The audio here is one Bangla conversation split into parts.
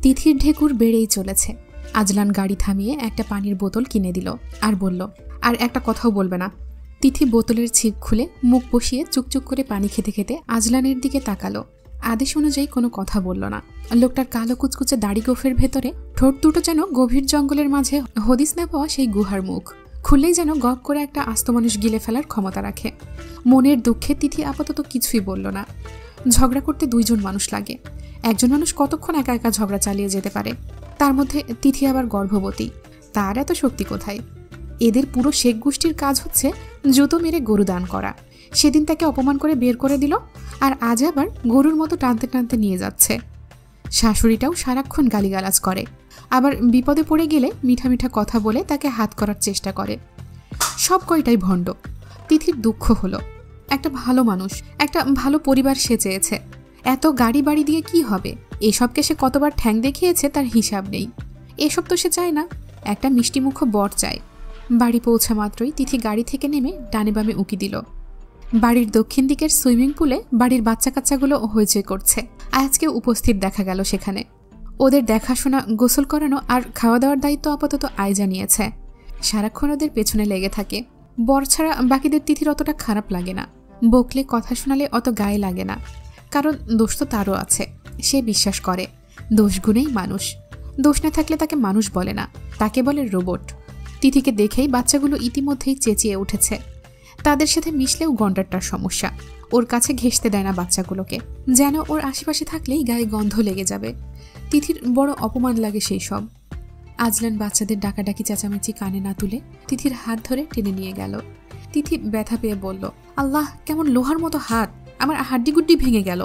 তিথির ঢেকুর বেড়েই চলেছে। আজলান গাড়ি থামিয়ে একটা পানির বোতল কিনে দিল আর বলল, আর একটা কথাও বলবে না। তিথি বোতলের ছিপ খুলে মুখ বসিয়ে চুকচুক করে পানি খেতে খেতে আজলানের দিকে তাকালো। আদেশ অনুযায়ী কোনো কথা বলল না। লোকটার কালো কুচকুচে দাড়ি গোফের ভেতরে ঠোঁট দুটো যেন গভীর জঙ্গলের মাঝে হদিস না পাওয়া সেই গুহার মুখ। খুললেই যেন গপ করে একটা আস্ত মানুষ গিলে ফেলার ক্ষমতা রাখে। মনের দুঃখে তিথি আপাতত কিছুই বলল না। ঝগড়া করতে দুইজন মানুষ লাগে। একজন মানুষ কতক্ষণ একা একা ঝগড়া চালিয়ে যেতে পারে? তার মধ্যে তিথি আবার গর্ভবতী, তার এত শক্তি কোথায়? এদের পুরো শেখ গোষ্ঠীর কাজ হচ্ছে জুতো মেরে গরু দান করা। সেদিন তাকে অপমান করে বের করে দিল, আর আজ আবার গরুর মতো টানতে টানতে নিয়ে যাচ্ছে। শাশুড়িটাও সারাক্ষণ গালিগালাজ করে, আবার বিপদে পড়ে গেলে মিঠা মিঠা কথা বলে তাকে হাত করার চেষ্টা করে। সব কয়টাই ভণ্ড। তিথির দুঃখ হলো, একটা ভালো মানুষ, একটা ভালো পরিবার সে চেয়েছে। এত গাড়ি বাড়ি দিয়ে কি হবে? এসবকে সে কতবার ঠ্যাং দেখিয়েছে তার হিসাব নেই। এসব তো সে চায় না, একটা মিষ্টিমুখ বর চায়। বাড়ি পৌঁছা মাত্রই তিথি গাড়ি থেকে নেমে ডানে বামে উঁকি দিল। বাড়ির দক্ষিণ দিকের সুইমিং পুলে বাড়ির বাচ্চা কাচ্চাগুলো হইচই করছে। আজকে উপস্থিত দেখা গেল সেখানে। ওদের দেখাশোনা, গোসল করানো আর খাওয়া দাওয়ার দায়িত্ব আপাতত আয়জা নিয়েছে। সারাক্ষণ ওদের পেছনে লেগে থাকে। বর ছাড়া বাকিদের তিথির অতটা খারাপ লাগে না। বকলে কথা শোনালে অত গায়ে লাগে না, কারণ দোষ তো তারও আছে। সে বিশ্বাস করে দোষ গুণেই মানুষ। দোষ না থাকলে তাকে মানুষ বলে না, তাকে বলে রোবট। তিথিকে দেখেই বাচ্চাগুলো ইতিমধ্যেই চেঁচিয়ে উঠেছে। তাদের সাথে মিশলেও গন্ডারটার সমস্যা। ওর কাছে ঘেঁষতে দেয় না বাচ্চাগুলোকে, যেন ওর আশেপাশে থাকলেই গায়ে গন্ধ লেগে যাবে। তিথির বড় অপমান লাগে সেই সব। আজলান বাচ্চাদের ডাকাডাকি চেঁচামেচি কানে না তুলে তিথির হাত ধরে টেনে নিয়ে গেল। তিথি ব্যথা পেয়ে বলল, আল্লাহ, কেমন লোহার মতো হাত, আমার হাড্ডিগুড্ডি ভেঙে গেল।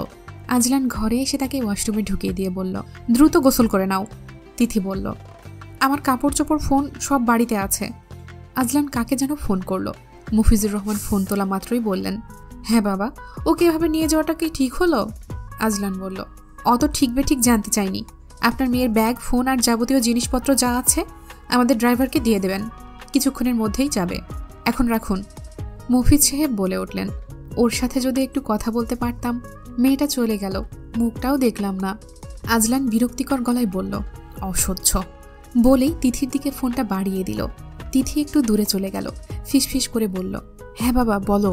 আজলান ঘরে এসে তাকে ওয়াশরুমে ঢুকিয়ে দিয়ে বলল, দ্রুত গোসল করে নাও। তিথি বলল, আমার কাপড় চোপড়, ফোন সব বাড়িতে আছে। আজলান কাকে যেন ফোন করলো। মুফিজুর রহমান ফোন তোলা মাত্রই বললেন, হ্যাঁ বাবা, ওকে এভাবে নিয়ে যাওয়াটা কি ঠিক হলো? আজলান বলল, অত ঠিক বেঠিক জানতে চাইনি। আপনার মেয়ের ব্যাগ, ফোন আর যাবতীয় জিনিসপত্র যা আছে আমাদের ড্রাইভারকে দিয়ে দেবেন। কিছুক্ষণের মধ্যেই যাবে। এখন রাখুন। মুফিজ সাহেব বলে উঠলেন, ওর সাথে যদি একটু কথা বলতে পারতাম। মেয়েটা চলে গেল, মুখটাও দেখলাম না। আজলান বিরক্তিকর গলায় বলল, অসহ্য। বলেই তিথির দিকে ফোনটা বাড়িয়ে দিল। তিথি একটু দূরে চলে গেল। ফিসফিস করে বলল, হ্যাঁ বাবা বলো।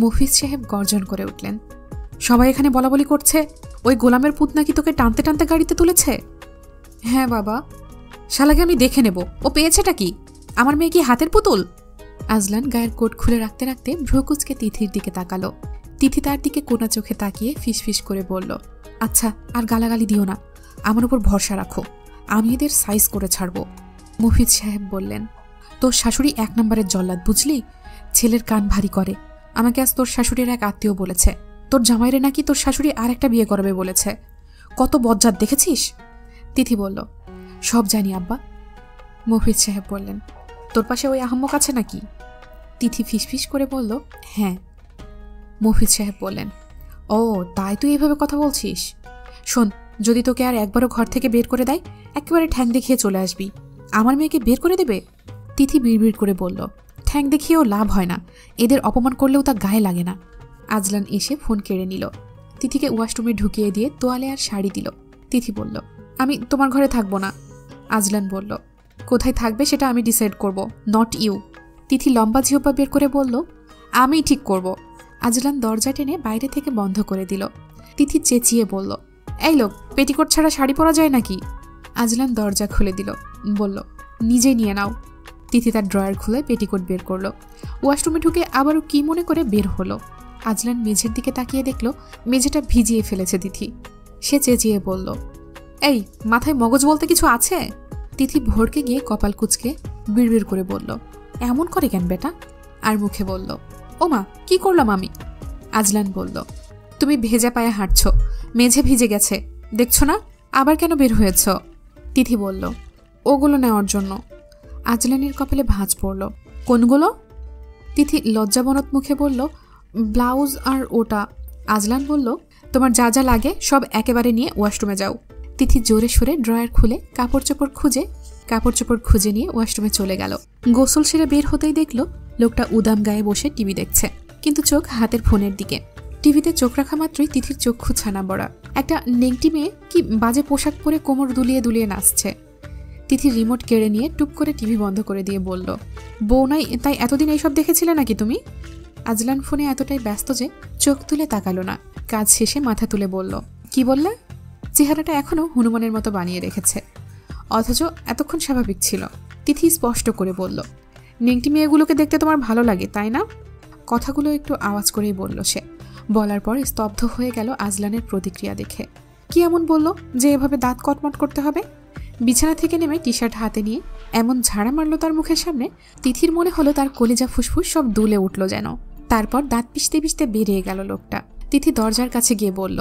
মুফিজ সাহেব গর্জন করে উঠলেন, সবাই এখানে বলাবলি করছে ওই গোলামের পুত নাকি তোকে টানতে টানতে গাড়িতে তুলেছে। হ্যাঁ বাবা। শালাকে আমি দেখে নেব, ও পেয়েছেটা কি? আমার মেয়ে কি হাতের পুতুল? আজলান গায়ের কোট খুলে রাখতে রাখতে ভ্রুকুচকে তিথির দিকে তাকালো। তিথি তার দিকে কোনা চোখে তাকিয়ে ফিসফিস করে বলল, আচ্ছা আর গালাগালি দিও না, আমার উপর ভরসা রাখো, আমি এদের সাইজ করে ছাড়ব। মুফিজ সাহেব বললেন, তোর শাশুড়ি এক নম্বরের জল্লাদ, বুঝলি? ছেলের কান ভারী করে। আমাকে আজ তোর শাশুড়ির এক আত্মীয় বলেছে তোর জামাইরে নাকি তোর শাশুড়ি আর একটা বিয়ে করবে বলেছে। কত বজ্জাত দেখেছিস? তিথি বলল, সব জানি আব্বা। মুফিজ সাহেব বললেন, তোর পাশে ওই আহম্মক আছে নাকি? তিথি ফিসফিস করে বলল, হ্যাঁ। মুফিজ সাহেব বললেন, ও তাই তুই এভাবে কথা বলছিস? শোন, যদি তোকে আর একবারও ঘর থেকে বের করে দেয়, একেবারে ঠ্যাং দেখিয়ে চলে আসবি। আমার মেয়েকে বের করে দেবে? তিথি বিড়বিড় করে বলল, ঠ্যাং দেখিয়েও লাভ হয় না, এদের অপমান করলেও তা গায়ে লাগে না। আজলান এসে ফোন কেড়ে নিল। তিথিকে ওয়াশরুমে ঢুকিয়ে দিয়ে তোয়ালে আর শাড়ি দিল। তিথি বলল, আমি তোমার ঘরে থাকবো না। আজলান বলল, কোথায় থাকবে সেটা আমি ডিসাইড করব, নট ইউ। তিথি লম্বা জিহ্বা বের করে বলল, আমি ঠিক করব। আজলান দরজা টেনে বাইরে থেকে বন্ধ করে দিল। তিথি চেঁচিয়ে বলল, এই লোক, পেটিকোট ছাড়া শাড়ি পরা যায় নাকি? আজলান দরজা খুলে দিল, বলল, নিজে নিয়ে নাও। তিথি তার ড্রয়ার খুলে পেটিকোট বের করলো। ওয়াশরুমে ঢুকে আবারও কি মনে করে বের হলো। আজলান মেঝের দিকে তাকিয়ে দেখল মেঝেটা ভিজিয়ে ফেলেছে তিথি। সে চেঁচিয়ে বলল, এই, মাথায় মগজ বলতে কিছু আছে? তিথি ভড়কে গিয়ে কপাল কুচকে বিড়বিড় করে বলল, এমন করে কেন বেটা? আর মুখে বলল, ও মা, কি করলাম আমি? আজলান বলল, তুমি ভেজা পায়ে হাঁটছ, মেঝে ভিজে গেছে, দেখছো না? আবার কেন বের হয়েছ? তিথি বলল, ওগুলো নেওয়ার জন্য। আজলানের কপালে ভাঁজ পড়ল। কোনগুলো? তিথি লজ্জাবনত মুখে বলল, ব্লাউজ আর ওটা। আজলান বলল, তোমার যা যা লাগে সব একেবারে নিয়ে ওয়াশরুমে যাও। তিথি জোরে সরে ড্রয়ার খুলে কাপড় চোপড় খুঁজে নিয়ে ওয়াশরুমে চলে গেল। গোসল সেরে বের হতেই দেখল লোকটা উদাম গায়ে বসে টিভি দেখছে, কিন্তু চোখ হাতের ফোনের দিকে। টিভিতে চোখ রাখা মাত্রই তিথির চক্ষু ছানা বড়া। একটা নেংটি মেয়ে কি বাজে পোশাক পরে কোমর দুলিয়ে দুলিয়ে নাচছে। তিথি রিমোট কেড়ে নিয়ে টুপ করে টিভি বন্ধ করে দিয়ে বলল, বউ নাই তাই এতদিন এইসব দেখেছিলে নাকি তুমি? আজলান ফোনে এতটাই ব্যস্ত যে চোখ তুলে তাকালো না। কাজ শেষে মাথা তুলে বলল, কি বললে? চেহারাটা এখনো হনুমানের মতো বানিয়ে রেখেছে, অথচ এতক্ষণ স্বাভাবিক ছিল। তিথি স্পষ্ট করে বলল, নেংটি মেয়েগুলোকে দেখতে তোমার ভালো লাগে তাই না? কথাগুলো একটু আওয়াজ করেই বলল সে। বলার পর স্তব্ধ হয়ে গেল আজলানের প্রতিক্রিয়া দেখে। কি এমন বলল যে এভাবে দাঁত কটমট করতে হবে? বিছানা থেকে নেমে টি শার্ট হাতে নিয়ে এমন ঝাড়া মারল তার মুখের সামনে, তিথির মনে হলো তার কলিজা ফুসফুস সব দুলে উঠল যেন। তারপর দাঁত পিষতে পিষতে বেরিয়ে গেল লোকটা। তিথি দরজার কাছে গিয়ে বলল,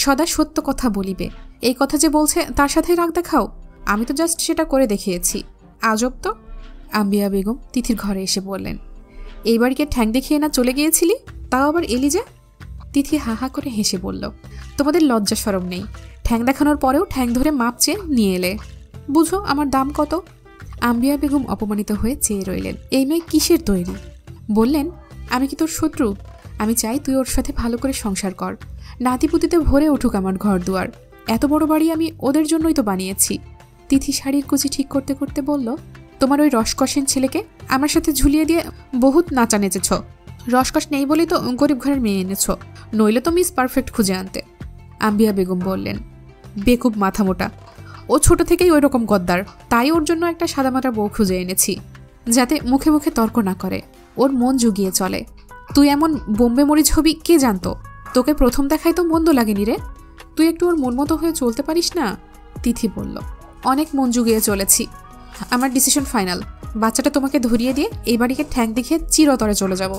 সদা সত্য কথা বলিবে, এই কথা যে বলছে তার সাথে রাগ দেখাও? আমি তো জাস্ট সেটা করে দেখিয়েছি। আজব তো। আম্বিয়া বেগম তিথির ঘরে এসে বললেন, এই বাড়িকে ঠ্যাং দেখিয়ে না চলে গিয়েছিলি, তাও আবার এলি যে? তিথি হাহা করে হেসে বলল, তোমাদের লজ্জা শরম নেই? ঠ্যাং দেখানোর পরেও ঠ্যাং ধরে মাপ চেয়ে নিয়ে এলে। বুঝো আমার দাম কত? আম্বিয়া বেগম অপমানিত হয়ে চেয়ে রইলেন। এই মেয়ে কিসের তৈরি? বললেন, আমি কি তোর শত্রু? আমি চাই তুই ওর সাথে ভালো করে সংসার কর, নাতিপুতিতে ভরে উঠুক আমার ঘর দুয়ার। এত বড় বাড়ি আমি ওদের জন্যই তো বানিয়েছি। তিথি শাড়ির কুচি ঠিক করতে করতে বলল, তোমার ওই রসকসেন ছেলেকে আমার সাথে ঝুলিয়ে দিয়ে বহুত নাচা নেচেছ। রসকস নেই বলেই তো গরিব ঘরের মেয়ে এনেছ, নইলে তো মিস পারফেক্ট খুঁজে আনতে। আম্বিয়া বেগম বললেন, বেকুব মাথা মোটা, ও ছোট থেকেই ওই রকম গদ্দার, তাই ওর জন্য একটা সাদামাটা বউ খুঁজে এনেছি, যাতে মুখে মুখে তর্ক না করে, ওর মন জুগিয়ে চলে। তুই এমন বোম্বে মরিচ হবি কে জানতো? তোকে প্রথম দেখাই তো মন্দ লাগেনি রে, তুই একটু ওর মন মতো হয়ে চলতে পারিস না? তিথি বলল, অনেক মন জুগিয়ে চলেছি, আমার ডিসিশন ফাইনাল। বাচ্চাটা তোমাকে ধরিয়ে দিয়ে এই বাড়িকে ঠ্যাং দেখিয়ে চিরতরে চলে যাব।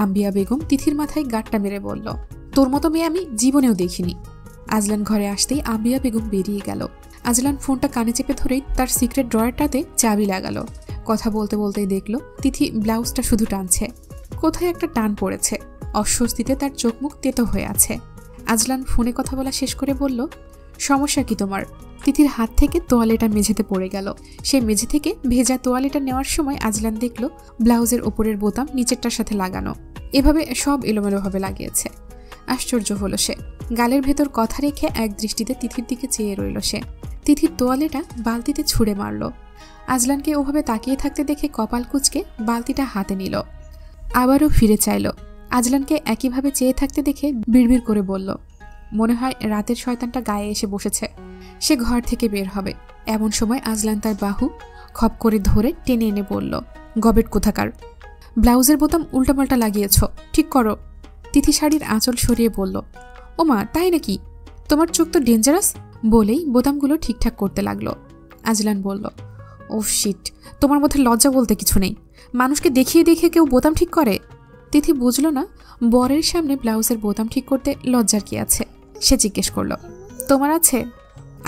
আম্বিয়া বেগম তিথির মাথায় গাঁটটা মেরে বলল, তোর মতো মেয়ে আমি জীবনেও দেখিনি। আজলান ঘরে আসতেই আম্বিয়া বেগম বেরিয়ে গেল। আজলান ফোনটা কানে চেপে ধরেই তার সিক্রেট ড্রয়ারটাতে চাবি লাগালো। কথা বলতে বলতেই দেখলো তিথি ব্লাউজটা শুধু টানছে, কোথায় একটা টান পড়েছে। অস্বস্তিতে তার চোখ মুখ তেতো হয়ে আছে। আজলান ফোনে কথা বলা শেষ করে বলল, সমস্যা কি তোমার? তিথির হাত থেকে তোয়ালেটা মেঝেতে পড়ে গেল। সে মেঝে থেকে ভেজা তোয়ালেটা নেওয়ার সময় আজলান দেখল ব্লাউজের ওপরের বোতাম নিচেরটার সাথে লাগানো, এভাবে সব এলোমেলোভাবে লাগিয়েছে। আশ্চর্য হলো সে। গালের ভেতর কথা রেখে এক দৃষ্টিতে তিথির দিকে চেয়ে রইল সে। তিথির তোয়ালেটা বালতিতে ছুঁড়ে মারল। আজলানকে ওভাবে তাকিয়ে থাকতে দেখে কপাল কুঁচকে বালতিটা হাতে নিল। আবারও ফিরে চাইল। আজলানকে একইভাবে চেয়ে থাকতে দেখে বিড়বিড় করে বলল, মনে হয় রাতের শয়তানটা গায়ে এসে বসেছে, সে ঘর থেকে বের হবে। এমন সময় আজলান তার বাহু খপ করে ধরে টেনে এনে বলল, গবেট কোথাকার, ব্লাউজের বোতাম উল্টাপাল্টা লাগিয়েছ, ঠিক করো। তিথি শাড়ির আঁচল সরিয়ে বলল, ওমা তাই নাকি, তোমার চোখ তো ডেঞ্জারাস। বলেই বোতামগুলো ঠিকঠাক করতে লাগলো। আজলান বলল, ও শিট, তোমার মধ্যে লজ্জা বলতে কিছু নেই, মানুষকে দেখিয়ে দেখিয়ে কেউ বোতাম ঠিক করে? তিথি বুঝল না বরের সামনে ব্লাউজের বোতাম ঠিক করতে লজ্জার কি আছে। সে জিজ্ঞেস করল, তোমার আছে?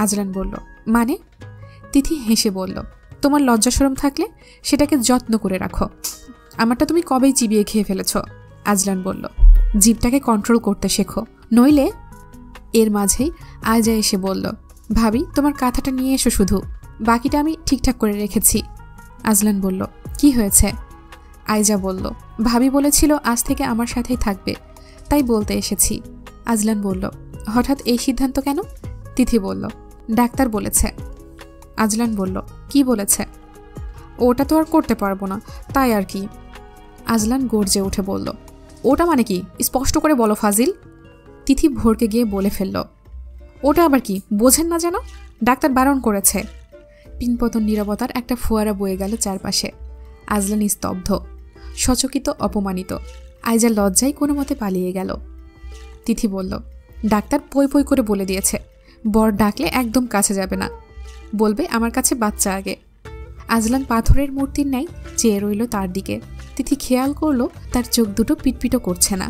আজলান বলল, মানে? তিথি হেসে বলল, তোমার লজ্জা শরম থাকলে সেটাকে যত্ন করে রাখো, আমারটা তুমি কবেই চিবিয়ে খেয়ে ফেলেছ। আজলান বলল, জিভটাকে কন্ট্রোল করতে শেখো, নইলে। এর মাঝেই আয়জা এসে বলল, ভাবি তোমার কাঁথাটা নিয়ে এসো, শুধু বাকিটা আমি ঠিকঠাক করে রেখেছি। আজলান বলল, কি হয়েছে? আয়জা বলল, ভাবি বলেছিল আজ থেকে আমার সাথেই থাকবে, তাই বলতে এসেছি। আজলান বলল, হঠাৎ এই সিদ্ধান্ত কেন? তিথি বলল, ডাক্তার বলেছে। আজলান বলল, কি বলেছে? ওটা তো আর করতে পারবো না, তাই আর কি। আজলান গর্জে উঠে বলল, ওটা মানে কি? স্পষ্ট করে বলো ফাজিল। তিথি ভোরকে গিয়ে বলে ফেলল, ওটা আবার কি, বোঝেন না যেন, ডাক্তার বারণ করেছে। পিনপতন নীরবতার একটা ফোয়ারা বয়ে গেল চারপাশে। আজলান স্তব্ধ, সচকিত, অপমানিত। আয়জা লজ্জায় কোনো মতে পালিয়ে গেল। তিথি বলল, ডাক্তার পই পই করে বলে দিয়েছে বর ডাকলে একদম কাছে যাবে না, বলবে আমার কাছে বাচ্চা আগে। আজলান পাথরের মূর্তির ন্যায় চেয়ে রইল তার দিকে। তিথি খেয়াল করল তার চোখ দুটো পিটপিটো করছে না।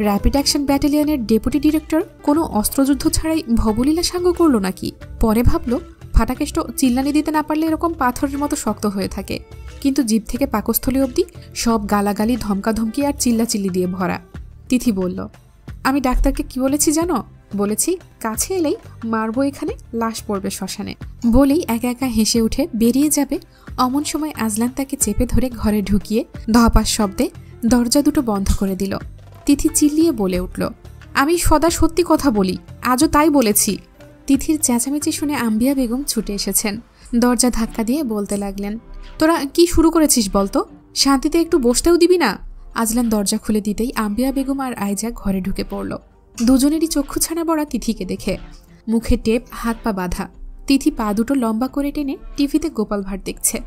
র্যাপিড অ্যাকশন ব্যাটালিয়নের ডেপুটি ডিরেক্টর কোনো অস্ত্রযুদ্ধ ছাড়াই ভবলীলা সাঙ্গ করল নাকি? পরে ভাবল, ফাটাকেষ্ট চিল্লানি দিতে না পারলে এরকম পাথরের মতো শক্ত হয়ে থাকে, কিন্তু জিভ থেকে পাকস্থলী অবধি সব গালাগালি, ধমকাধমকি আর চিল্লাচিল্লি দিয়ে ভরা। তিথি বলল, আমি ডাক্তারকে কি বলেছি জানো? বলেছি কাছে এলেই মারবো, এখানে লাশ পড়বে শ্মশানে। বলেই একা একা হেসে উঠে বেরিয়ে যাবে। অমন সময় আজলান তাকে চেপে ধরে ঘরে ঢুকিয়ে ধপাস শব্দে দরজা দুটো বন্ধ করে দিল। তিথি চিল্লিয়ে বলে উঠল, আমি সদা সত্যি কথা বলি, আজও তাই বলেছি। তিথির চেঁচামেচি শুনে আম্বিয়া বেগম ছুটে এসেছেন। দরজা ধাক্কা দিয়ে বলতে লাগলেন, তোরা কি শুরু করেছিস বলতো? শান্তিতে একটু বসতেও দিবি না? আজলান দরজা খুলে দিতেই আম্বিয়া বেগম আর আইজা ঘরে ঢুকে পড়ল। দুজনেরই চক্ষু ছানা বড়া তিথিকে দেখে। মুখে টেপ, হাত পা বাঁধা। তিথি পা দুটো লম্বা করে টেনে টিভিতে গোপাল ভাঁড় দেখছে।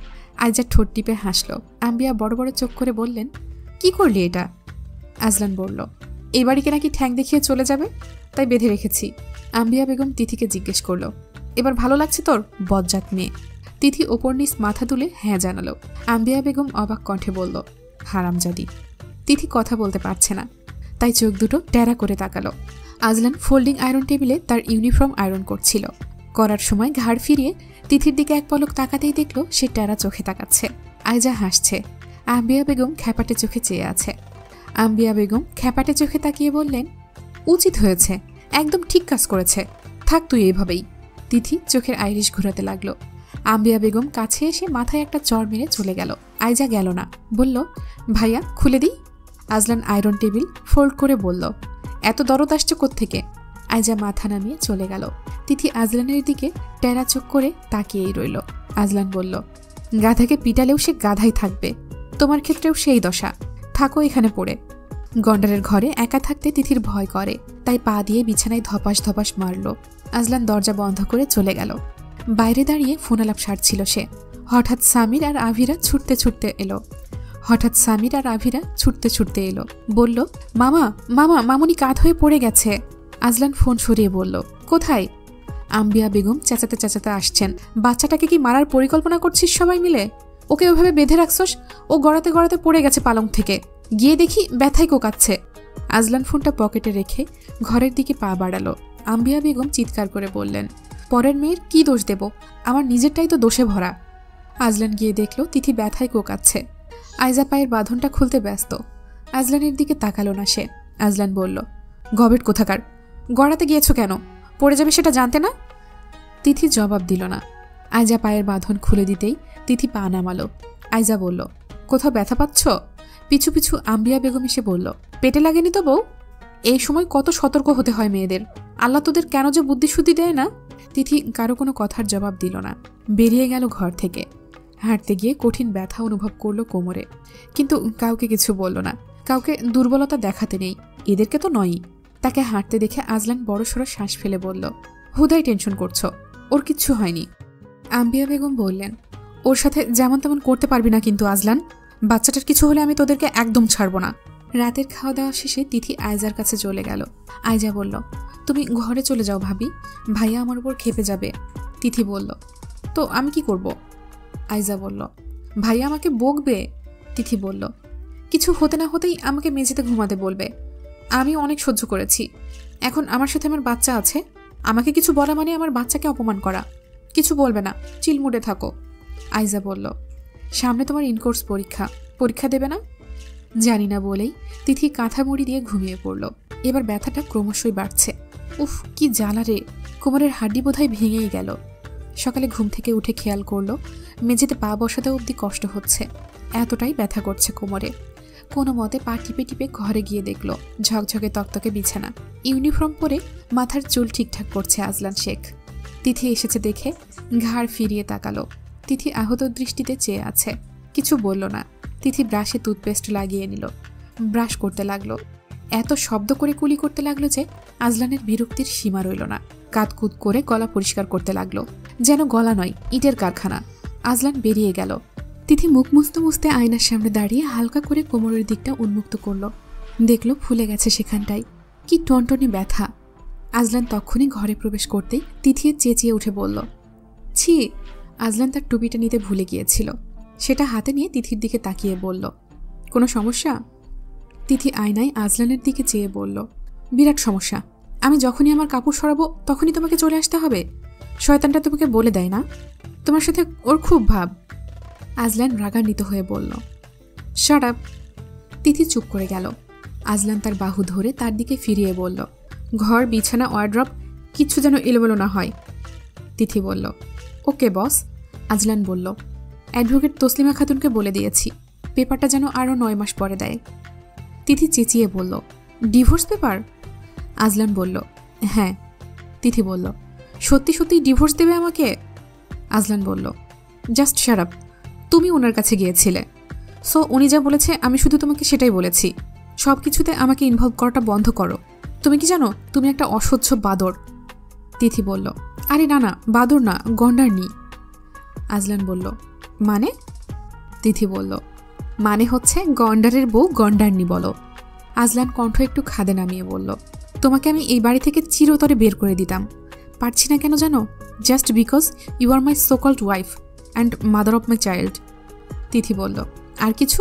আইজা ঠোঁট টিপে হাসল। আম্বিয়া বড় বড় চোখ করে বললেন, কি করলি এটা? আজলান বলল, এই বাড়িকে নাকি ঠ্যাং দেখিয়ে চলে যাবে, তাই বেঁধে রেখেছি। আম্বিয়া বেগম তিথিকে জিজ্ঞেস করল, এবার ভালো লাগছে তোর, বজ্জাত মেয়ে? তিথি ওপর নিচ মাথা তুলে হ্যাঁ জানালো। আম্বিয়া বেগম অবাক কণ্ঠে বলল, হারামজাদি। তিথি কথা বলতে পারছে না, তাই চোখ দুটো ট্যারা করে তাকালো। আজলান ফোল্ডিং আয়রন টেবিলে তার ইউনিফর্ম আয়রন করছিল। করার সময় ঘাড় ফিরিয়ে তিথির দিকে এক পলক তাকাতেই দেখল সে ট্যারা চোখে তাকাচ্ছে। আইজা হাসছে। আম্বিয়া বেগম খ্যাপাটে চোখে চেয়ে আছে। আম্বিয়া বেগম খ্যাপাটে চোখে তাকিয়ে বললেন, উচিত হয়েছে, একদম ঠিক কাজ করেছে, থাক তুই এইভাবেই। তিথি চোখের আইরিশ ঘোরাতে লাগলো। আম্বিয়া বেগম কাছে এসে মাথায় একটা চড় মেরে চলে গেল। আইজা গেল না, বলল, ভাইয়া খুলে দিই। আজলান আয়রন টেবিল ফোল্ড করে বলল, এত দরদ আসছে কোত্থেকে? আইজা মাথা নামিয়ে চলে গেল। তিথি আজলানের দিকে টেরা চোখ করে তাকিয়েই রইল। আজলান বলল, গাধাকে পিটালেও সে গাধাই থাকবে, তোমার ক্ষেত্রেও সেই দশা, থাকো এখানে পড়ে। গন্ডারের ঘরে একা থাকতে তিথির ভয় করে, তাই পা দিয়ে বিছানায় ধপাস ধপাস মারল। আজলান দরজা বন্ধ করে চলে গেল। বাইরে দাঁড়িয়ে ফোনালাপ সারছিল সে। হঠাৎ সামির আর আভিরা ছুটতে ছুটতে এলো। বলল, মামা মামা, মামুনি কাত হয়ে পড়ে গেছে। আজলান ফোন সরিয়ে বলল, কোথায়? আম্বিয়া বেগম চেঁচাতে চেঁচাতে আসছেন। বাচ্চাটাকে কি মারার পরিকল্পনা করছিস সবাই মিলে? ওকে ওভাবে বেঁধে রাখছস, ও গড়াতে গড়াতে পড়ে গেছে পালং থেকে, গিয়ে দেখি ব্যথায় কোকাচ্ছে। আজলান ফোনটা পকেটে রেখে ঘরের দিকে পা বাড়ালো। আম্বিয়া বেগম চিৎকার করে বললেন, পরের মেয়ের কি দোষ দেব, আমার নিজেরটাই তো দোষে ভরা। আজলান গিয়ে দেখল তিথি ব্যথায় কোকাচ্ছে। আইজা পায়ের বাঁধনটা খুলতে ব্যস্ত। আজলানের দিকে তাকালো না সে। আজলান বলল, গবেট কোথাকার, গড়াতে গিয়েছ কেন? পড়ে যাবে সেটা জানতে না? তিথি জবাব দিল না। আইজা পায়ের বাঁধন খুলে দিতেই তিথি পা নামালো। আইজা বলল, কোথাও ব্যথা পাচ্ছ? পিছু পিছু আম্বিয়া বেগম এসে বলল, পেটে লাগেনি তো বউ? এই সময় কত সতর্ক হতে হয় মেয়েদের, আল্লাহ তোদের কেন যে বুদ্ধিশুদ্ধি দেয় না। তিথি কারো কোনো কথার জবাব দিল না, বেরিয়ে গেল ঘর থেকে। হাঁটতে গিয়ে কঠিন ব্যথা অনুভব করলো কোমরে, কিন্তু কাউকে কিছু বলল না। কাউকে দুর্বলতা দেখাতে নেই, এদেরকে তো নয়ই। তাকে হাঁটতে দেখে আজলান বড়সড় শ্বাস ফেলে বলল, হুদাই টেনশন করছো, ওর কিচ্ছু হয়নি। আম্বিয়া বেগম বললেন, ওর সাথে যেমন তেমন করতে পারবি না কিন্তু আজলান, বাচ্চাটার কিছু হলে আমি তোদেরকে একদম ছাড়বো না। রাতের খাওয়া দাওয়া শেষে তিথি আইজার কাছে চলে গেল। আইজা বলল, তুমি ঘরে চলে যাও ভাবি, ভাইয়া আমার উপর খেপে যাবে। তিথি বলল, তো আমি কি করব? আইজা বলল, ভাইয়া আমাকে বকবে। তিথি বলল, কিছু হতে না হতেই আমাকে মেঝেতে ঘুমাতে বলবে। আমি অনেক সহ্য করেছি, এখন আমার সাথে আমার বাচ্চা আছে, আমাকে কিছু বলা মানে আমার বাচ্চাকে অপমান করা। কিছু বলবে না, চিলমুডে থাকো। আইজা বলল, সামনে তোমার ইনকোর্স পরীক্ষা দেবে না? জানি না বলেই তিথি কাঁথা মুড়ি দিয়ে ঘুমিয়ে পড়ল। এবার ব্যথাটা ক্রমশই বাড়ছে। উফ, কি জ্বালা রে, কোমরের হাড্ডি বোধহয় ভেঙেই গেল। সকালে ঘুম থেকে উঠে খেয়াল করলো মেঝেতে পা বসাতে অবধি কষ্ট হচ্ছে, এতটাই ব্যথা করছে কোমরে। কোনো মতে পা টিপে টিপে ঘরে গিয়ে দেখল ঝকঝকে তকতকে বিছানা, ইউনিফর্ম পরে মাথার চুল ঠিকঠাক করছে আজলান শেখ। তিথি এসেছে দেখে ঘাড় ফিরিয়ে তাকালো। তিথি আহত দৃষ্টিতে চেয়ে আছে, কিছু বলল না। তিথি ব্রাশে টুথপেস্ট লাগিয়ে নিল, ব্রাশ করতে লাগলো। এত শব্দ করে কুলি করতে লাগলো যে আজলানের বিরক্তির সীমা রইল না। কাতকুত করে গলা পরিষ্কার করতে লাগলো, যেন গলা নয় ইটের কারখানা। আজলান বেরিয়ে গেল। তিথি মুখ মুছতে মুছতে আয়নার সামনে দাঁড়িয়ে হালকা করে কোমরের দিকটা উন্মুক্ত করলো। দেখলো ফুলে গেছে সেখানটায়, কি টনটনে ব্যথা। আজলান তখনই ঘরে প্রবেশ করতেই তিথি চেঁচিয়ে উঠে বলল, ছি। আজলান তার টুপিটা নিতে ভুলে গিয়েছিল, সেটা হাতে নিয়ে তিথির দিকে তাকিয়ে বলল, কোনো সমস্যা? তিথি আয়নায় আজলানের দিকে চেয়ে বলল, বিরাট সমস্যা। আমি যখনই আমার কাপড় সরাবো তখনই তোমাকে চলে আসতে হবে। শয়তানটা তোমাকে বলে দেয় না তোমার সাথে ওর খুব ভাব? আজলান রাগান্বিত হয়ে বলল, শাট আপ। তিথি চুপ করে গেল। আজলান তার বাহু ধরে তার দিকে ফিরিয়ে বলল, ঘর, বিছানা, ওয়ার্ড্রপ কিচ্ছু যেন এলোমেলো না হয়। তিথি বলল, ওকে বস। আজলান বলল, অ্যাডভোকেট তসলিমা খাতুনকে বলে দিয়েছি, পেপারটা যেন আরও 9 মাস পরে দেয়। তিথি চেঁচিয়ে বলল, ডিভোর্স পেপার? আজলান বলল, হ্যাঁ। তিথি বলল, সত্যি সত্যি ডিভোর্স দেবে আমাকে? আজলান বলল, জাস্ট শাট আপ। তুমি ওনার কাছে গিয়েছিলে, সো উনি যা বলেছে আমি শুধু তোমাকে সেটাই বলেছি। সব কিছুতে আমাকে ইনভলভ করাটা বন্ধ করো। তুমি কি জানো তুমি একটা অসহ্য বাদর? তিথি বলল, আরে না না, বাদর না, গন্ডারনি। আজলান বলল, মানে? তিথি বলল, মানে হচ্ছে গন্ডারের বউ গন্ডারনি বলো। আজলান কণ্ঠ একটু খাদে নামিয়ে বলল, তোমাকে আমি এই বাড়ি থেকে চিরতরে বের করে দিতাম, পারছি না কেন জানো? Just because you are my so called wife and mother of my child. Tithi বলল, আর কিছু?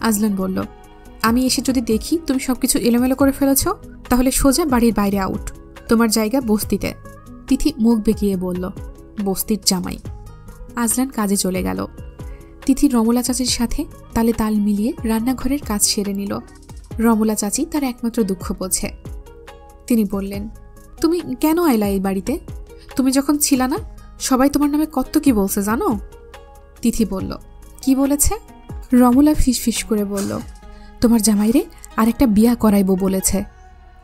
আজলান বলল, আমি এসে যদি দেখি তুমি সবকিছু এলোমেলো করে ফেলেছ, তাহলে সোজা বাড়ির বাইরে আউট, তোমার জায়গা বস্তিতে। তিথি মুখ বেঁকিয়ে বলল, বস্তির জামাই। আজলান কাজে চলে গেল। তিথি রমলা চাচির সাথে তালে তাল মিলিয়ে রান্নাঘরের কাজ সেরে নিল। রমলা চাচি তার একমাত্র দুঃখ বোঝে। তিনি বললেন, তুমি কেন আইলা এই বাড়িতে? তুমি যখন ছিলা না, সবাই তোমার নামে কত কি বলছে জানো? তিথি বলল, কি বলেছে? রমলা ফিসফিস করে বলল, তোমার জামাইরে আরেকটা বিয়া করাইবো বলেছে।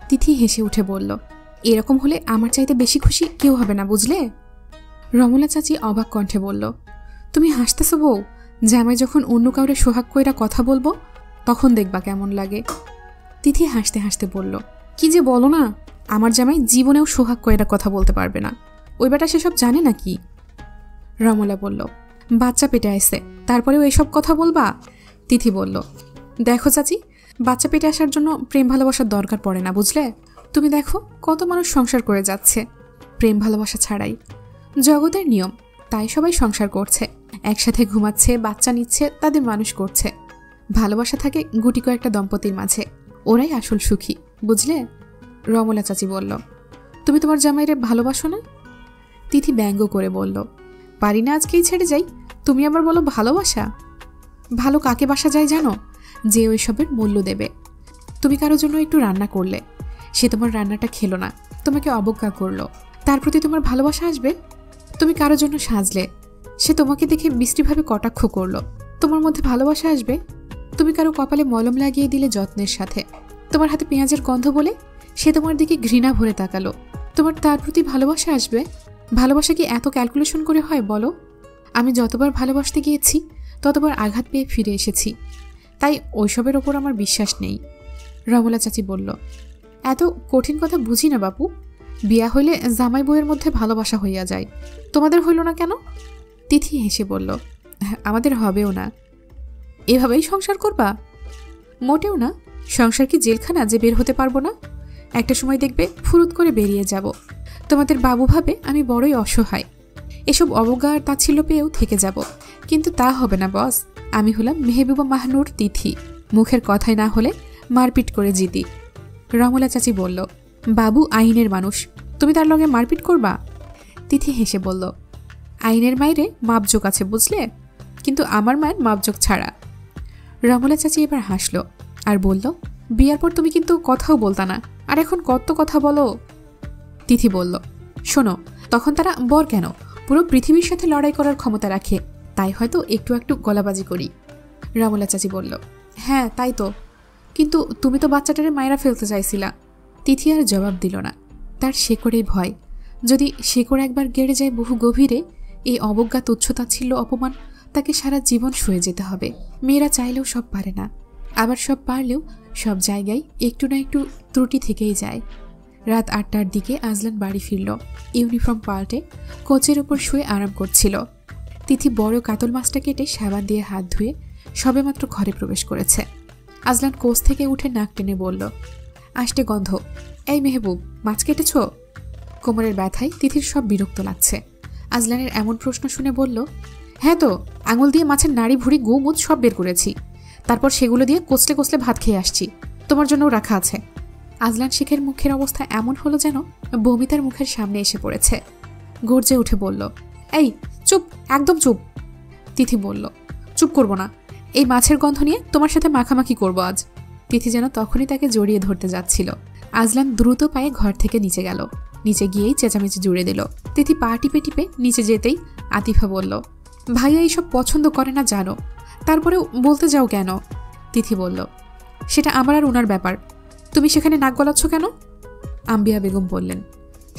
তিথি হেসে উঠে বলল, এরকম হলে আমার চাইতে বেশি খুশি কেউ হবে না, বুঝলে? রমলা চাচি অবাক কণ্ঠে বলল, তুমি হাসতেছো বউ? জামাই যখন অন্য কাউরে সোহাগ কইরা কথা বলবো তখন দেখবা কেমন লাগে। তিথি হাসতে হাসতে বলল, কি যে বলো না, আমার জামাই জীবনেও সোহাগ কইরা কথা বলতে পারবে না। ওই বেটা সেসব জানে নাকি? রমলা বলল, বাচ্চা পেটে আসছে, তারপরেও এসব কথা বলবা? তিথি বলল, দেখো চাচি, বাচ্চা পেটে আসার জন্য প্রেম ভালোবাসার দরকার পড়ে না, বুঝলে? তুমি দেখো কত মানুষ সংসার করে যাচ্ছে প্রেম ভালোবাসা ছাড়াই। জগতের নিয়ম, তাই সবাই সংসার করছে, একসাথে ঘুমাচ্ছে, বাচ্চা নিচ্ছে, তাদের মানুষ করছে। ভালোবাসা থাকে গুটি কয়েকটা দম্পতির মাঝে, ওরাই আসল সুখী, বুঝলে? রমলা চাচি বলল, তুমি তোমার জামাইরে ভালোবাসো না? তিথি ব্যঙ্গ করে বলল, পারি না আজকেই ছেড়ে যাই, তুমি আবার বলো ভালোবাসা? ভালো কাকে বাসা যায় জানো? যে ওইসবের মূল্য দেবে। তুমি কারোর জন্য একটু রান্না করলে, সে তোমার রান্নাটা খেলো না, তোমাকে অবজ্ঞা করলো, তার প্রতি তোমার ভালোবাসা আসবে? তুমি কারোর জন্য সাজলে, সে তোমাকে দেখে মিষ্টিভাবে কটাক্ষ করলো, তোমার মধ্যে ভালোবাসা আসবে? তুমি কারো কপালে মলম লাগিয়ে দিলে যত্নের সাথে, তোমার হাতে পেঁয়াজের গন্ধ বলে সে তোমার দিকে ঘৃণা ভরে তাকালো, তোমার তার প্রতি ভালোবাসা আসবে? ভালোবাসা কি এত ক্যালকুলেশন করে হয় বলো? আমি যতবার ভালোবাসতে গিয়েছি ততবার আঘাত পেয়ে ফিরে এসেছি, তাই ওইসবের ওপর আমার বিশ্বাস নেই। রমলা চাচি বলল, এত কঠিন কথা বুঝি না বাপু, বিয়া হইলে জামাই বউয়ের মধ্যে ভালোবাসা হইয়া যায়, তোমাদের হইল না কেন? তিথি হেসে বলল, আমাদের হবেও না। এভাবেই সংসার করবা? মোটেও না। সংসার কি জেলখানা যে বের হতে পারবো না? একটা সময় দেখবে ফুরুত করে বেরিয়ে যাব। তোমাদের বাবু ভাবে আমি বড়ই অসহায়, এসব অবজ্ঞা আর তাচ্ছিল্য পেয়েও থেকে যাব, কিন্তু তা হবে না বস। আমি হলাম মেহবুবা মাহনুর তিথি, মুখের কথায় না হলে মারপিট করে জিতি। রমলা চাচি বলল, বাবু আইনের মানুষ, তুমি তার লগে মারপিট করবা? তিথি হেসে বলল, আইনের মাইরে মাপজোক আছে বুঝলে, কিন্তু আমার মায়ের মাপজোক ছাড়া। রমলা চাচি এবার হাসলো আর বলল, বিয়ার পর তুমি কিন্তু কথাও বলতা না, আর এখন কত কথা বলো। তিথি বলল, শোনো, তখন তারা বর কেন, পুরো পৃথিবীর সাথে লড়াই করার ক্ষমতা রাখে, তাই হয়তো একটু একটু গলাবাজি করি। রমলা চাচি বলল, হ্যাঁ তাই তো, কিন্তু তুমি তো বাচ্চাটারে মায়েরা ফেলতে চাইছিলা। তিথি আর জবাব দিল না, তার শেকড়েই ভয়, যদি শেকড় একবার গেড়ে যায় বহু গভীরে, এই অবজ্ঞা, তুচ্ছতাচ্ছিল্য, অপমান তাকে সারা জীবন সয়ে যেতে হবে। মেয়েরা চাইলেও সব পারে না, আবার সব পারলেও সব জায়গায় একটু না একটু ত্রুটি থেকেই যায়। রাত 8টার দিকে আজলান বাড়ি ফিরল। ইউনিফর্ম পাল্টে কোচের ওপর শুয়ে আরাম করছিল। তিথি বড় কাতল মাছটা কেটে সাবান দিয়ে হাত ধুয়ে সবেমাত্র ঘরে প্রবেশ করেছে। আজলান কোচ থেকে উঠে নাক টেনে বলল, আষ্টে গন্ধ। এই মেহবুব, মাছ কেটেছ? কোমরের ব্যথায় তিথির সব বিরক্ত লাগছে। আজলানের এমন প্রশ্ন শুনে বলল, হ্যাঁ তো, আঙুল দিয়ে মাছের নাড়ি ভুড়ি গু মুদ সব বের করেছি, তারপর সেগুলো দিয়ে কষলে কষলে ভাত খেয়ে আসছি, তোমার জন্যও রাখা আছে। আজলান শেখের মুখের অবস্থা এমন হলো যেন বমি তার মুখের সামনে এসে পড়েছে। গর্জে উঠে বলল, এই চুপ, একদম চুপ। তিথি বলল, চুপ করব না, এই মাছের গন্ধ নিয়ে তোমার সাথে মাখামাখি করব আজ। তিথি যেন তখনই তাকে জড়িয়ে ধরতে যাচ্ছিল। আজলান দ্রুত পায়ে ঘর থেকে নিচে গেল। নিচে গিয়েই চেঁচামেচি জুড়ে দিল। তিথি পা টিপে টিপে নিচে যেতেই আতিফা বলল, ভাইয়া এইসব পছন্দ করে না জানো, তারপরেও বলতে যাও কেন? তিথি বলল, সেটা আমার আর ওনার ব্যাপার, তুমি সেখানে নাক গলাচ্ছ কেন? আম্বিয়া বেগম বললেন,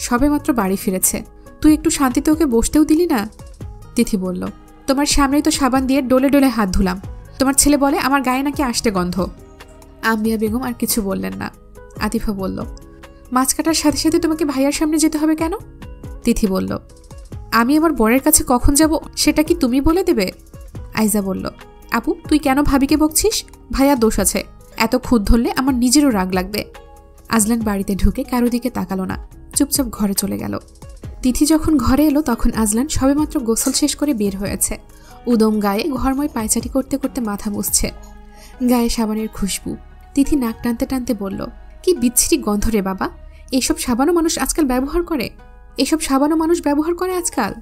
সবেমাত্র বাড়ি ফিরেছে, তুই একটু শান্তিতে ওকে বসতেও দিলি না? তিথি বলল, তোমার সামনেই তো সাবান দিয়ে ডলে ডলে হাত ধুলাম, তোমার ছেলে বলে আমার গায়ে নাকি আসতে গন্ধ। আম্বিয়া বেগম আর কিছু বললেন না। আতিফা বলল, মাছ কাটার সাথে সাথে তোমাকে ভাইয়ার সামনে যেতে হবে কেন? তিথি বলল, আমি আমার বরের কাছে কখন যাব সেটা কি তুমি বলে দেবে? আইজা বলল, আপু তুই কেন ভাবিকে বকছিস? ভাইয়ার দোষ আছে, এত খুঁত ধরলে আমার নিজেরও রাগ লাগবে। আজলান বাড়িতে ঢুকে কারো দিকে তাকালো না, চুপচাপ ঘরে চলে গেল। তিথি যখন ঘরে এলো তখন আজলান সবেমাত্র গোসল শেষ করে বের হয়েছে। উদম গায়ে ঘরময় পায়চারি করতে করতে মাথা মুছছে, গায়ে সাবানের খুশবু। তিথি নাক টানতে টানতে বলল, কি বিচ্ছিরি গন্ধ রে বাবা, এসব সাবানও মানুষ আজকাল ব্যবহার করে? এসব সাবানও মানুষ ব্যবহার করে আজকাল?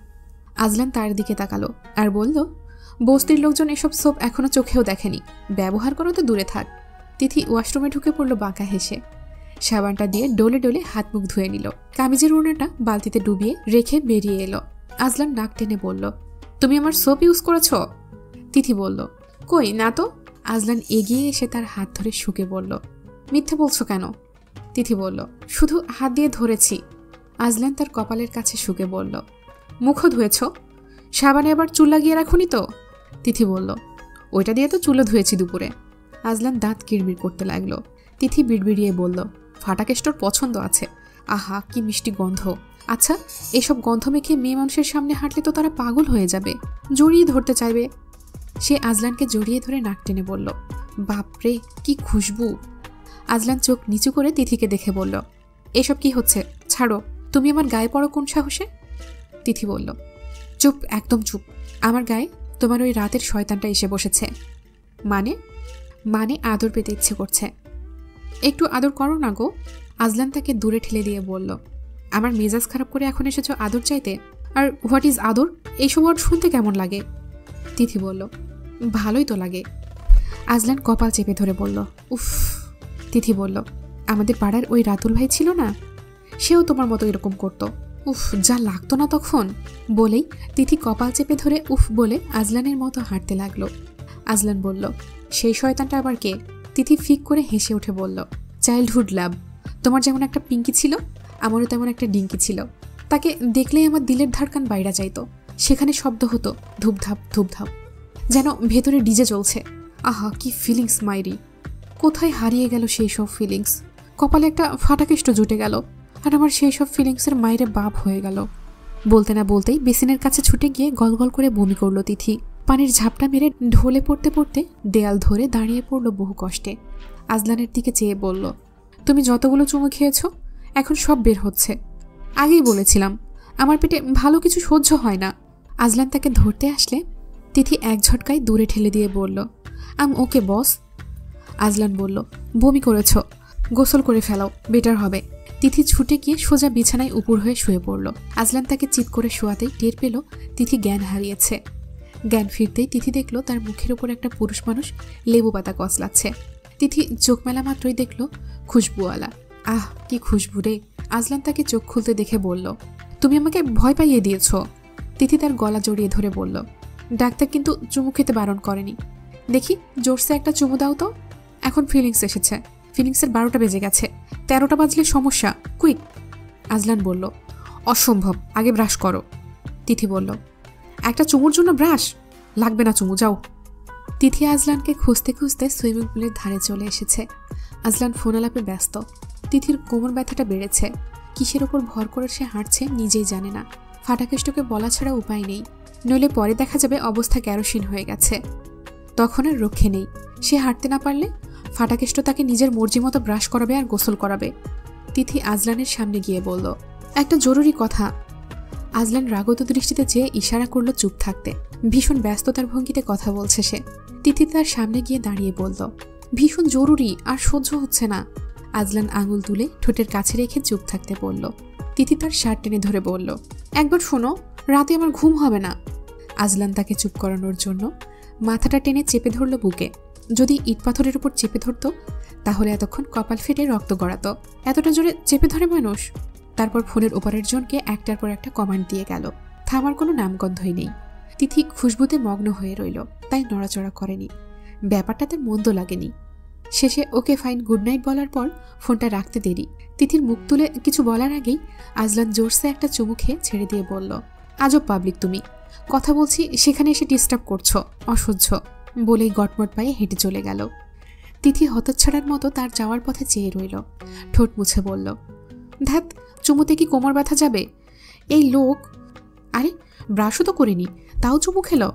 আজলান তার দিকে তাকালো আর বলল, বস্তির লোকজন এসব সোপ এখনো চোখেও দেখেনি, ব্যবহার করো তো দূরে থাক। তিথি ওয়াশরুমে ঢুকে পড়ল বাঁকা হেসে, সাবানটা দিয়ে ডলে ডলে হাত মুখ ধুয়ে নিল, কামিজের ওড়নাটা বালতিতে ডুবিয়ে রেখে বেরিয়ে এলো। আজলান নাক টেনে বলল, তুমি আমার সোপ ইউজ করেছ? তিথি বলল, কই না তো। আজলান এগিয়ে এসে তার হাত ধরে শুকে বলল, মিথ্যে বলছো কেন? তিথি বলল, শুধু হাত দিয়ে ধরেছি। আজলান তার কপালের কাছে শুকে বলল, মুখও ধুয়েছ? সাবানে আবার চুল লাগিয়ে রাখুনি তো? তিথি বলল, ওইটা দিয়ে তো চুলও ধুয়েছি দুপুরে। আজলান দাঁত কিড়মিড় করতে লাগলো। তিথি বিড়বিড়িয়ে বলল, ফাটা কেষ্টর পছন্দ আছে, আহা কি মিষ্টি গন্ধ। আচ্ছা, এসব গন্ধ মেখে মেয়ে মানুষের সামনে হাঁটলে তো তারা পাগল হয়ে যাবে, জড়িয়ে ধরতে চাইবে। সে আজলানকে জড়িয়ে ধরে নাক টেনে বলল, বাপরে কি খুশবু। আজলান চোখ নিচু করে তিথিকে দেখে বলল, এসব কি হচ্ছে, ছাড়ো, তুমি আমার গায়ে পড়ো কোন সাহসে? তিথি বলল, চুপ, একদম চুপ, আমার গায়ে তোমার ওই রাতের শয়তানটা এসে বসেছে। মানে? মানে আদর পেতে ইচ্ছে করছে। একটু আদর করো না গো। আজলান তাকে দূরে ঠেলে দিয়ে বলল, আমার মেজাজ খারাপ করে এখন এসেছ আদর চাইতে? আর হোয়াট ইজ আদর, এইসব ওয়ার্ড শুনতে কেমন লাগে? তিথি বলল, ভালোই তো লাগে। আজলান কপাল চেপে ধরে বলল, উফ। তিথি বলল, আমাদের পাড়ার ওই রাতুল ভাই ছিল না, সেও তোমার মতো এরকম করতো, উফ যা লাগতো না তখন। বলেই তিথি কপাল চেপে ধরে উফ বলে আজলানের মতো হাঁটতে লাগলো। আজলান বলল, সেই শয়তানটা আবার কে? তিথি ফিক করে হেসে উঠে বলল, চাইল্ডহুড লাভ। তোমার যেমন একটা পিঙ্কি ছিল, আমারও তেমন একটা ডিঙ্কি ছিল। তাকে দেখলেই আমার দিলের ধারকান বাইরা যাইতো, সেখানে শব্দ হতো ধূপধাপ ধূপধাপ, যেন ভেতরে ডিজে চলছে। আহা কি ফিলিংস মাইরি, কোথায় হারিয়ে গেল সেই সব ফিলিংস। কপালে একটা ফাটাকেষ্ট জুটে গেল, আর আমার সেই সব ফিলিংসের মাইরে বাপ হয়ে গেল। বলতে না বলতেই বেসিনের কাছে ছুটে গিয়ে গলগল করে বমি করল তিথি। পানির ঝাপটা মেরে ঢলে পড়তে পড়তে দেয়াল ধরে দাঁড়িয়ে পড়ল বহু কষ্টে। আজলানের দিকে চেয়ে বলল, তুমি যতগুলো চুমু খেয়েছো এখন সব বের হচ্ছে। আগেই বলেছিলাম আমার পেটে ভালো কিছু সহ্য হয় না। আজলান তাকে ধরতে আসলে তিথি এক ঝটকায় দূরে ঠেলে দিয়ে বলল, আম ওকে বস। আজলান বলল, বমি করেছ, গোসল করে ফেলাও, বেটার হবে। তিথি ছুটে গিয়ে সোজা বিছানায় উপর হয়ে শুয়ে পড়ল। আজলান তাকে চিৎ করে শোয়াতেই টের পেল তিথি জ্ঞান হারিয়েছে। জ্ঞান ফিরতেই তিথি দেখল তার মুখের ওপর একটা পুরুষ মানুষ লেবু পাতা কসলাচ্ছে। তিথি চোখ মেলা মাত্রই দেখল খুশবুওয়ালা। আহ কি খুশবু রে। আজলান তাকে চোখ খুলতে দেখে বলল, তুমি আমাকে ভয় পাইয়ে দিয়েছ। তিথি তার গলা জড়িয়ে ধরে বলল, ডাক্তার কিন্তু চুমু খেতে বারণ করেনি। দেখি জোরসে একটা চুমু দাও তো। এখন ফিলিংস এসেছে, ফিলিংসের 12টা বেজে গেছে, 13টা বাজলে সমস্যা, কুইক। আজলান বলল, অসম্ভব, আগে ব্রাশ করো। তিথি বলল, একটা চুমুর জন্য ব্রাশ লাগবে না, চুমু যাও। তিথি আজলানকে খুঁজতে খুঁজতে সুইমিং পুলের ধারে চলে এসেছে। আজলান ফোন আলাপে ব্যস্ত। তিথির কোমর ব্যথাটা বেড়েছে, কিসের ওপর ভর করে সে হাঁটছে নিজেই জানে না। ফাটাকেষ্টকে বলা ছাড়া উপায় নেই, নইলে পরে দেখা যাবে অবস্থা কেরোসিন হয়ে গেছে। তখন আর রক্ষে নেই, সে হাঁটতে না পারলে ফাটাকেষ্ট তাকে নিজের মর্জি মতো ব্রাশ করাবে আর গোসল করাবে। তিথি আজলানের সামনে গিয়ে বলল, একটা জরুরি কথা। আজলান রাগত দৃষ্টিতে চেয়ে ইশারা করলো চুপ থাকতে। ভীষণ ব্যস্ততার ভঙ্গিতে কথা বলছে সে। তিথি তার সামনে গিয়ে দাঁড়িয়ে বলল, ভীষণ জরুরি, আর সহ্য হচ্ছে না। আজলান আঙুল তুলে ঠোঁটের কাছে রেখে চুপ থাকতে বলল। তিথি তার শার্ট টেনে ধরে বলল, একবার শোনো, রাতে আমার ঘুম হবে না। আজলান তাকে চুপ করানোর জন্য মাথাটা টেনে চেপে ধরল বুকে। যদি ইট পাথরের উপর চেপে ধরত তাহলে এতক্ষণ কপাল ফেটে রক্ত গড়াতো। এতটা জোরে চেপে ধরে মানুষ। তারপর ফোনের ওপারের জনকে একটার পর একটা কমান্ড দিয়ে গেল। থামার কোনো নামগন্ধই নেই। তিথি খুশবুতে মগ্ন হয়ে রইল, তাই নড়াচড়া করেনি। ব্যাপারটা তার মন্দ লাগেনি। শেষে ওকে ফাইন গুড নাইট বলার পর ফোনটা রাখতে দেরি। তিথির মুখ তুলে কিছু বলার আগেই আজলান জোরসে একটা চুমু খেয়ে ছেড়ে দিয়ে বলল, আজব পাবলিক তুমি, কথা বলছি সেখানে এসে ডিস্টার্ব করছো, অসহ্য। বলেই গটমট পায়ে হেঁটে চলে গেল। তিথি হতচ্ছাড়ার মতো তার যাওয়ার পথে চেয়ে রইল। ঠোঁট মুছে বলল, ধ্যাত, চুমুতে কি কোমর ব্যথা যাবে? এই লোক, আরে ব্রাশও তো করিনি, তাও চুমু খেলো।